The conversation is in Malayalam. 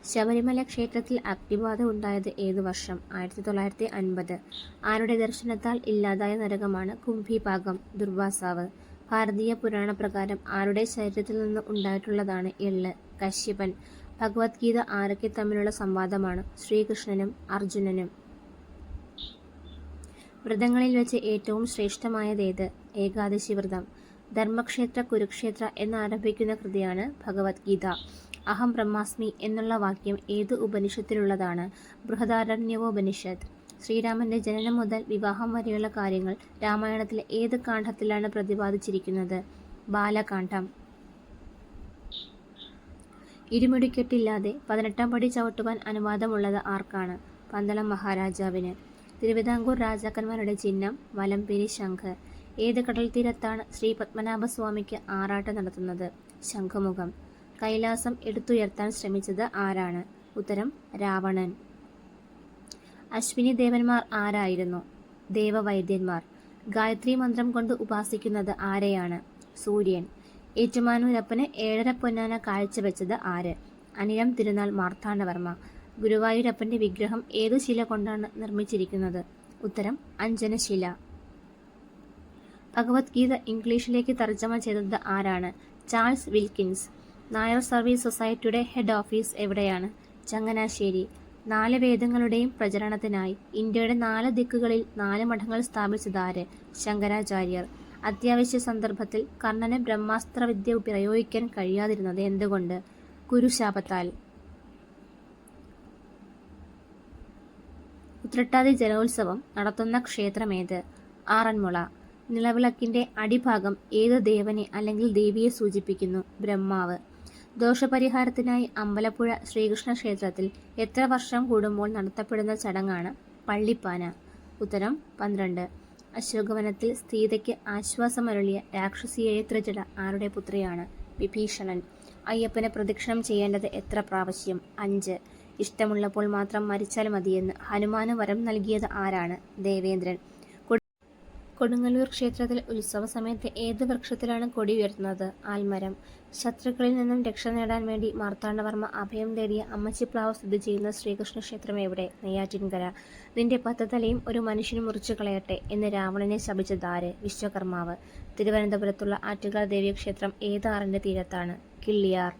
ശബരിമല ക്ഷേത്രത്തിൽ അഗ്നിബാധ ഉണ്ടായത് ഏതു വർഷം? 1950. ആരുടെ ദർശനത്താൽ ഇല്ലാതായ നരകമാണ് കുംഭീപാകം? ദുർവാസാവ്. ഭാരതീയ പുരാണപ്രകാരം ആരുടെ ശരീരത്തിൽ നിന്ന് ഉണ്ടായിട്ടുള്ളതാണ് എള്ള്? കശ്യപൻ. ഭഗവത്ഗീത ആരൊക്കെ തമ്മിലുള്ള സംവാദമാണ്? ശ്രീകൃഷ്ണനും അർജുനനും. വ്രതങ്ങളിൽ വെച്ച് ഏറ്റവും ശ്രേഷ്ഠമായതേത്? ഏകാദശി വ്രതം. ധർമ്മക്ഷേത്ര കുരുക്ഷേത്ര എന്നാരംഭിക്കുന്ന കൃതിയാണ് ഭഗവത്ഗീത. അഹം ബ്രഹ്മാസ്മി എന്നുള്ള വാക്യം ഏത് ഉപനിഷത്തിലുള്ളതാണ്? ബൃഹദാരണ്യകോപനിഷത്ത്. ശ്രീരാമന്റെ ജനനം മുതൽ വിവാഹം വരെയുള്ള കാര്യങ്ങൾ രാമായണത്തിലെ ഏത് കാണ്ഡത്തിലാണ് പ്രതിപാദിച്ചിരിക്കുന്നത്? ബാലകാണ്ഡം. ഇരുമുടിക്കെട്ടില്ലാതെ 18-ാം പടി ചവിട്ടുവാൻ അനുവാദമുള്ളത് ആർക്കാണ്? പന്തളം മഹാരാജാവിന്. തിരുവിതാംകൂർ രാജാക്കന്മാരുടെ ചിഹ്നം വലംപിരി ശംഖ്. ഏത് കടൽ തീരത്താണ് ശ്രീ പത്മനാഭസ്വാമിക്ക് ആറാട്ട് നടത്തുന്നത്? ശംഖുമുഖം. കൈലാസം എടുത്തുയർത്താൻ ശ്രമിച്ചത് ആരാണ്? ഉത്തരം രാവണൻ. അശ്വിനി ദേവന്മാർ ആരായിരുന്നു? ദേവവൈദ്യന്മാർ. ഗായത്രി മന്ത്രം കൊണ്ട് ഉപാസിക്കുന്നത് ആരെയാണ്? സൂര്യൻ. ഏറ്റുമാനൂരപ്പന് 7.5 പൊന്നാന കാഴ്ചവെച്ചത് ആര്? അനിഴം തിരുനാൾ മാർത്താണ്ഡവർമ്മ. ഗുരുവായൂരപ്പന്റെ വിഗ്രഹം ഏതു ശില കൊണ്ടാണ് നിർമ്മിച്ചിരിക്കുന്നത്? ഉത്തരം അഞ്ജനശില. ഭഗവത്ഗീത ഇംഗ്ലീഷിലേക്ക് തർജ്ജമ ചെയ്തത് ആരാണ്? Charles Wilkins. നായർ സർവീസ് സൊസൈറ്റിയുടെ ഹെഡ് ഓഫീസ് എവിടെയാണ്? ചങ്ങനാശ്ശേരി. 4 വേദങ്ങളുടെയും പ്രചരണത്തിനായി ഇന്ത്യയുടെ 4 ദിക്കുകളിൽ 4 മഠങ്ങൾ സ്ഥാപിച്ചതാര്? ശങ്കരാചാര്യർ. അത്യാവശ്യ സന്ദർഭത്തിൽ കർണന് ബ്രഹ്മാസ്ത്രവിദ്യ പ്രയോഗിക്കാൻ കഴിയാതിരുന്നത് എന്തുകൊണ്ട്? കുരുശാപത്താൽ. ഉത്രട്ടാതി ജലോത്സവം നടത്തുന്ന ക്ഷേത്രമേത്? ആറന്മുള. നിലവിളക്കിന്റെ അടിഭാഗം ഏത് ദേവനെ അല്ലെങ്കിൽ ദേവിയെ സൂചിപ്പിക്കുന്നു? ബ്രഹ്മാവ്. ദോഷപരിഹാരത്തിനായി അമ്പലപ്പുഴ ശ്രീകൃഷ്ണ ക്ഷേത്രത്തിൽ എത്ര വർഷം കൂടുമ്പോൾ നടത്തപ്പെടുന്ന ചടങ്ങാണ് പള്ളിപ്പാന? ഉത്തരം 12. അശോകവനത്തിൽ സീതയ്ക്ക് ആശ്വാസമരുളിയ രാക്ഷസി എഴുത്രജട ആരുടെ പുത്രിയാണ്? വിഭീഷണൻ. അയ്യപ്പനെ പ്രദക്ഷിണം ചെയ്യേണ്ടത് എത്ര പ്രാവശ്യം? 5. ഇഷ്ടമുള്ളപ്പോൾ മാത്രം മരിച്ചാൽ മതിയെന്ന് ഹനുമാന് വരം നൽകിയത് ആരാണ്? ദേവേന്ദ്രൻ. കൊടുങ്ങല്ലൂർ ക്ഷേത്രത്തിൽ ഉത്സവ സമയത്ത് ഏത് വൃക്ഷത്തിലാണ് കൊടി ഉയർത്തുന്നത്? ആൽമരം. ശത്രുക്കളിൽ നിന്നും രക്ഷ നേടാൻ വേണ്ടി മാർത്താണ്ഡവർമ്മ അഭയം തേടിയ അമ്മച്ചിപ്ലാവ് സ്ഥിതി ചെയ്യുന്ന ശ്രീകൃഷ്ണ ക്ഷേത്രം എവിടെ? നെയ്യാറ്റിൻകര. നിന്റെ 10 തലയും ഒരു മനുഷ്യന് മുറിച്ചു കളയട്ടെ എന്ന് രാവണനെ ശപിച്ചതാര്? വിശ്വകർമാവ്. തിരുവനന്തപുരത്തുള്ള ആറ്റുകാൽ ദേവീക്ഷേത്രം ഏത് ആറിന്റെ തീരത്താണ്? കിള്ളിയാർ.